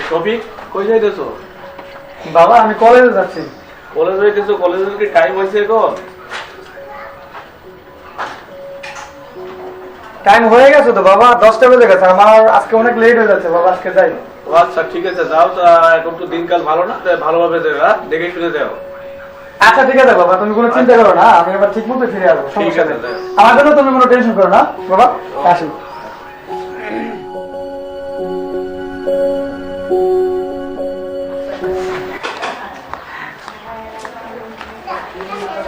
শফিক কই যাইতেছো? বাবা আমি কলেজে যাচ্ছি। কলেজ যাইতেছো? কলেজের কি টাইম হয়েছে এখন? টাইম হয়ে গেছে তো বাবা, 10টা বেজে গেছে। আমার আজকে অনেক লেট হয়ে যাচ্ছে বাবা, আজকে যাই। ও আচ্ছা ঠিক আছে, যাও। এখন তো দিনকাল ভালো না, তাই ভালোভাবে দেখে শুনে যাও। আচ্ছা ঠিক আছে বাবা, তুমি কোনো চিন্তা করো না, আমি এবার ঠিক মতো ফিরে আসবো, সমস্যা নেই। ঠিক আছে। আমার জন্য তুমি কোনো টেনশন করো না বাবা, আসি।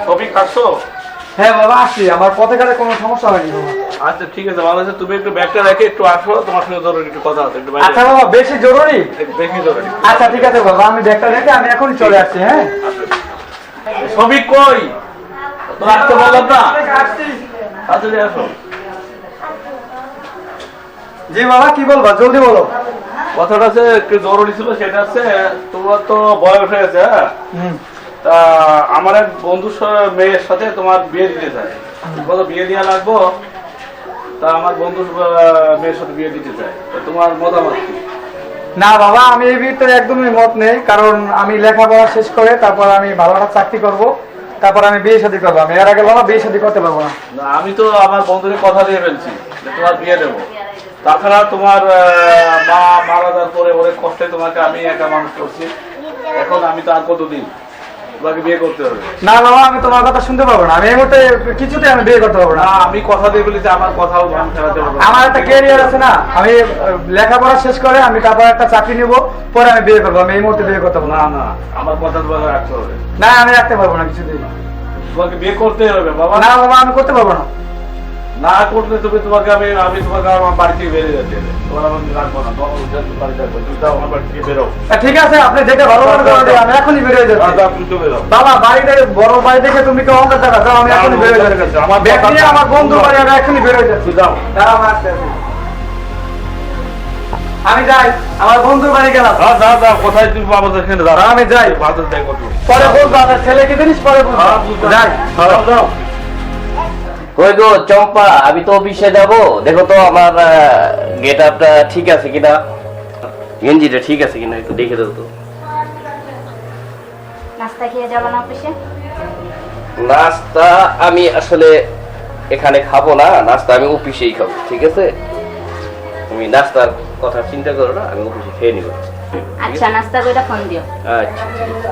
শফিক আসছো? হ্যাঁ বাবা আসি, আমার পথে গেলে কোনো সমস্যা হয়নি বাবা। আচ্ছা ঠিক আছে, ভালো আছে। তুমি একটু ব্যাগটা রেখে একটু আসো, তোমার সঙ্গে জরুরি একটু কথা আছে। একটু বাইরে আচ্ছা বাবা, বেশি জরুরি? বেশি জরুরি। আচ্ছা ঠিক আছে বাবা, আমি ব্যাগটা রেখে আমি এখনই চলে আসছি। হ্যাঁ শফিক কই? তো আসতে বললাম না, তাড়াতাড়ি আসো। জি বাবা, কি বলবা, জলদি বলো। কথাটা আছে একটু জরুরি ছিল, সেটা আছে তোমার তো বয়স হয়েছে, হ্যাঁ? হুম। তা আমার এক বন্ধুর মেয়ের সাথে তোমার বিয়ে দিতে চাই। কত বিয়ে দেওয়া লাগবো? তা আমার বন্ধুর মেয়ের সাথে বিয়ে দিতে চাই, তো তোমার মতামত কি? না বাবা, আমি এই বিয়েতে একদমই মত নেই, কারণ আমি লেখাপড়া শেষ করে তারপর আমি ভালো একটা চাকরি করব, তারপর আমি বিয়ে শাদী করবো। আমি এর আগে বাবা বিয়ে শাদী করতে পারবো না। না, আমি তো আমার বন্ধুকে কথা দিয়ে ফেলছি যে তোমার বিয়ে দেবো। তাছাড়া তোমার মা মারা যাওয়ার পরে অনেক কষ্টে তোমাকে আমি একা মানুষ করছি। এখন আমি তো আর কতদিন, তোমাকে বিয়ে করতে হবে। না বাবা, আমি তোমার কথা শুনতে পারবো না, আমি এই মুহূর্তে কিছুতে আমি বিয়ে করতে পারবো না। না, আমি কথা দিয়ে বলেছি, আমার কথাও ভাঙ ফেলাতে পারবো না। আমার একটা ক্যারিয়ার আছে না, আমি লেখাপড়া শেষ করে আমি তারপর একটা চাকরি নিব, পরে আমি বিয়ে করবো। আমি এই মুহূর্তে বিয়ে করতে পারবো না না। না, আমার কথা তোমাকে রাখতে হবে। না আমি রাখতে পারবো না কিছুতেই। তোমাকে বিয়ে করতে হবে বাবা। না বাবা, আমি করতে পারবো না। না করলে তুমি তোমাকে আমি তোমাকে আমার বাড়ি থেকে বেরিয়ে যাচ্ছি। তোমার আমি রাখবো না, তোমার বাড়ি থাকবো। তুমি তাও আমার বাড়ি থেকে বেরো। ঠিক আছে, আপনি যেটা ভালো মনে করেন, আমি এখনই বেরোয় যাচ্ছি। তুমি তো বেরো। বাবা বাড়িতে বড় বাড়ি দেখে তুমি কেউ অঙ্কের টাকা দাও, আমি এখনই বেরোয় যাচ্ছি। আমার ব্যাগ নিয়ে আমার বন্ধু বাড়ি, আমি এখনই বেরোয় যাচ্ছি। যাও। দাঁড়াও, আমি আসতেছি। আমি যাই, আমার বন্ধুর বাড়ি গেলাম। যাও যাও, কোথায় তুমি বাবা এখানে যাও। আমি যাই, বাজার যাই কত। পরে বলবো আপনার ছেলে কি জিনিস, পরে বলবো। যাই। যাও যাও। কই গো চম্পা, আমি তো অফিসে যাব, দেখো তো আমার গেট আপটা ঠিক আছে কিনা, গেঞ্জিটা ঠিক আছে কিনা একটু দেখে দাও তো। নাস্তা খেয়ে যাবো না অফিসে? নাস্তা আমি আসলে এখানে খাবো না, নাস্তা আমি অফিসেই খাবো, ঠিক আছে? তুমি নাস্তার কথা চিন্তা করো না, আমি অফিসে খেয়ে নিব। আচ্ছা, নাস্তা করে ফোন দিও। আচ্ছা ঠিক আছে।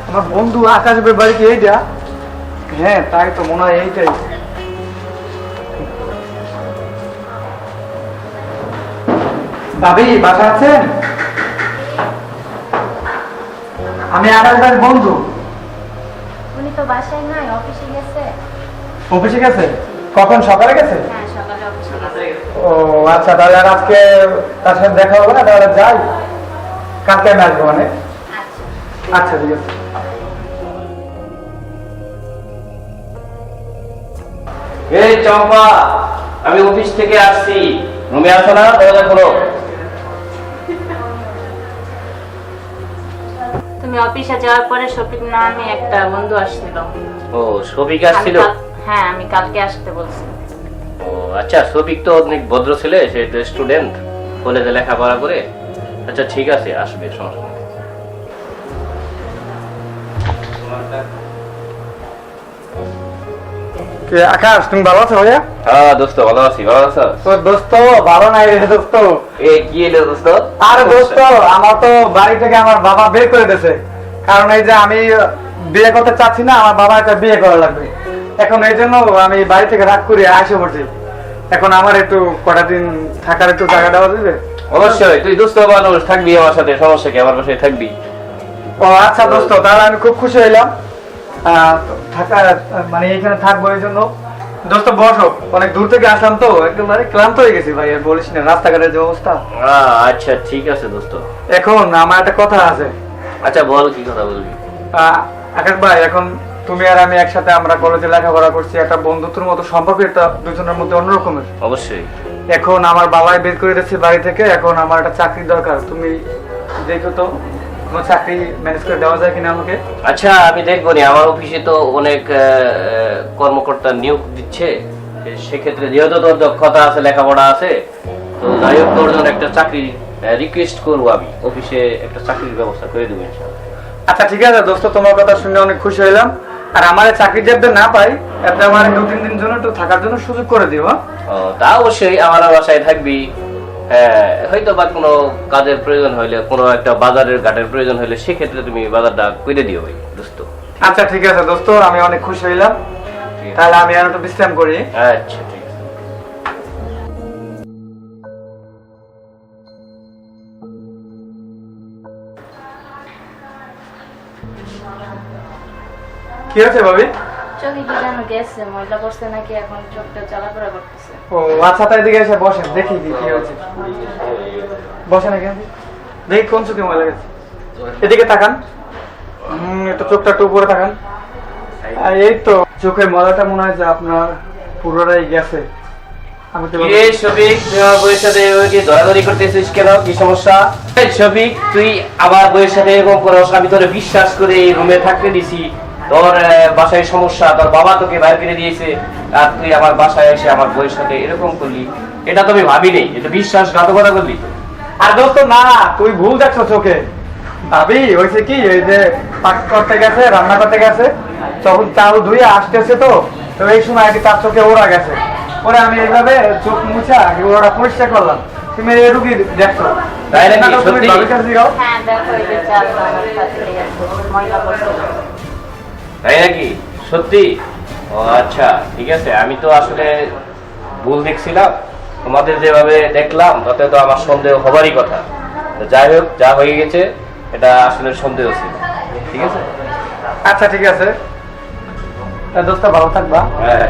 আমার বন্ধু আকাশের বাড়ি কি এইটা? হ্যাঁ তাই তো মনে হয় এইটাই। ভাবি বাসা আছেন? আমি আকাশ বাড়ির বন্ধু। উনি তো বাসায় নাই, অফিসে গেছে। অফিসে গেছে? কখন, সকালে গেছে? হ্যাঁ, সকালে অফিসে গেছে। ও আচ্ছা, তাহলে আর আজকে তার সাথে দেখা হবে না, তাহলে যাই, কালকে আমি আসবো। মানে আচ্ছা। আচ্ছা ঠিক আছে। এই চম্পা, আমি অফিস থেকে আসছি, রুমে আসো না, দরজা খোলো। তুমি অফিসে যাওয়ার পরে শফিক নামে একটা বন্ধু আসছিল। ও সবিক আমি আসছিল? হ্যাঁ, আমি কালকে আসতে বলছি। ও আচ্ছা, সবিক তো অনেক ভদ্র ছেলে, সে তো স্টুডেন্ট, কলেজে লেখাপড়া করে। আচ্ছা ঠিক আছে, আসবে, সমস্যা নেই। কে আকাশ, তুমি ভালো আছো ভাইয়া? হ্যাঁ দোস্ত, ভালো আছি। ভালো আছো? তো দোস্ত ভালো নাই রে দোস্ত। এ কি এলো দোস্ত? আরে দোস্ত, আমার তো বাড়ি থেকে আমার বাবা বের করে দিয়েছে, কারণ এই যে আমি বিয়ে করতে চাচ্ছি না, আমার বাবা একটা বিয়ে করা লাগবে। এখন এই জন্য আমি বাড়ি থেকে রাগ করে আসে পড়ছি। এখন আমার একটু কটা দিন থাকার একটু জায়গা দেওয়া যাবে? অবশ্যই, তুই দোস্ত মানুষ, থাকবি আমার সাথে, সমস্যা কি, আমার বাসায় থাকবি। ও আচ্ছা দোস্ত, তাহলে আমি খুব খুশি হইলাম। থাকা মানে এখানে থাকবো এই জন্য। দোস্ত বসো, অনেক দূর থেকে আসলাম তো, একেবারে ক্লান্ত হয়ে গেছি ভাই, আর বলিস না, রাস্তাঘাটের যে অবস্থা। আচ্ছা ঠিক আছে দোস্ত। এখন আমার একটা কথা আছে। আচ্ছা বল, কি কথা বলবি? আকাশ ভাই, এখন তুমি আর আমি একসাথে আমরা কলেজে লেখাপড়া করছি, একটা বন্ধুত্বের মতো সম্পর্ক, এটা দুজনের মধ্যে অন্যরকমের। অবশ্যই। এখন আমার বাবাই বের করে দিচ্ছে বাড়ি থেকে, এখন আমার একটা চাকরির দরকার। তুমি দেখো তো কোনো চাকরি ম্যানেজ করে দেওয়া যায় কিনা আমাকে। আচ্ছা আমি দেখবো নি, আমার অফিসে তো অনেক কর্মকর্তা নিয়োগ দিচ্ছে, সেক্ষেত্রে যেহেতু তোর দক্ষতা আছে, লেখাপড়া আছে, তো যাই হোক তোর জন্য একটা চাকরি রিকোয়েস্ট করবো, আমি অফিসে একটা চাকরির ব্যবস্থা করে দেবো ইনশাআল্লাহ। আচ্ছা ঠিক আছে দোস্ত, তোমার কথা শুনে অনেক খুশি হইলাম। আর আমার চাকরি যাতে না পাই, আপনি আমার 2-3 দিন জন্য একটু থাকার জন্য সুযোগ করে দিও। ও, তা অবশ্যই আমার বাসায় থাকবি। হয়তো বা কোনো কাজের প্রয়োজন হইলে, কোনো একটা বাজারের ঘাটের প্রয়োজন হইলে, সেক্ষেত্রে তুমি বাজারটা করে দিও ভাই দোস্ত। আচ্ছা ঠিক আছে দোস্ত, আমি অনেক খুশি হইলাম। তাহলে আমি আর একটু বিশ্রাম করি। আচ্ছা ঠিক আছে। কি হয়েছে ভাবি? চোখে কি যেন গেছে, ময়লা পড়ছে নাকি, এখন চোখটা চলাফেরা করতেছে। ও আচ্ছা, তাই এদিকে এসে বসেন, দেখি কি হয়েছে। বসেন এখানে, দেখি কোন চোখে ময়লা গেছে। এদিকে তাকান, একটু চোখটা একটু উপরে তাকান। এই তো চোখের ময়লাটা মনে হয় যে আপনার পুরোটাই গেছে। আমি তো কিরে শফিক, তুই আমার বউয়ের সাথে ওই কি দরাদরি করতেছিস কেন? কি সমস্যা? এই শফিক, তুই আমার বউয়ের সাথে এরকম করস? আমি তোরে বিশ্বাস করে এই রুমে থাকতে দিছি, তোর বাসায় সমস্যা, তোর বাবা তোকে বাইরে ফিরে দিয়েছে, আর তুই আমার বাসায় এসে আমার বউয়ের সাথে এরকম করলি? এটা তো আমি ভাবিনি, এটা বিশ্বাসঘাতকতা করলি। আর দোস্ত না, তুই ভুল দেখছো চোখে। ভাবি হয়েছে কি, এই যে পাক করতে গেছে, রান্না করতে গেছে, তখন চাল ধুয়ে আসতেছে, তো তো এই সময় আগে তার চোখে ওরা গেছে। পরে আমি এইভাবে চোখ মুছা ওরা পরিষ্কার করলাম। তুমি এই রুগী দেখছো? তাই নাকি? তুমি সত্যি? ভাবির কাছে যাও। হ্যাঁ দেখো, এই যে চাল আমার সাথে গেছে, ময়লা পড়ছে। তাই নাকি? সত্যি? ও আচ্ছা ঠিক আছে, আমি তো আসলে ভুল দেখছিলাম। তোমাদের যেভাবে দেখলাম তাতে তো আমার সন্দেহ হবারই কথা। তো যাই হোক, যা হয়ে গেছে এটা আসলে সন্দেহ ছিল। ঠিক আছে? আচ্ছা ঠিক আছে, দোস্ত ভালো থাকবা। হ্যাঁ।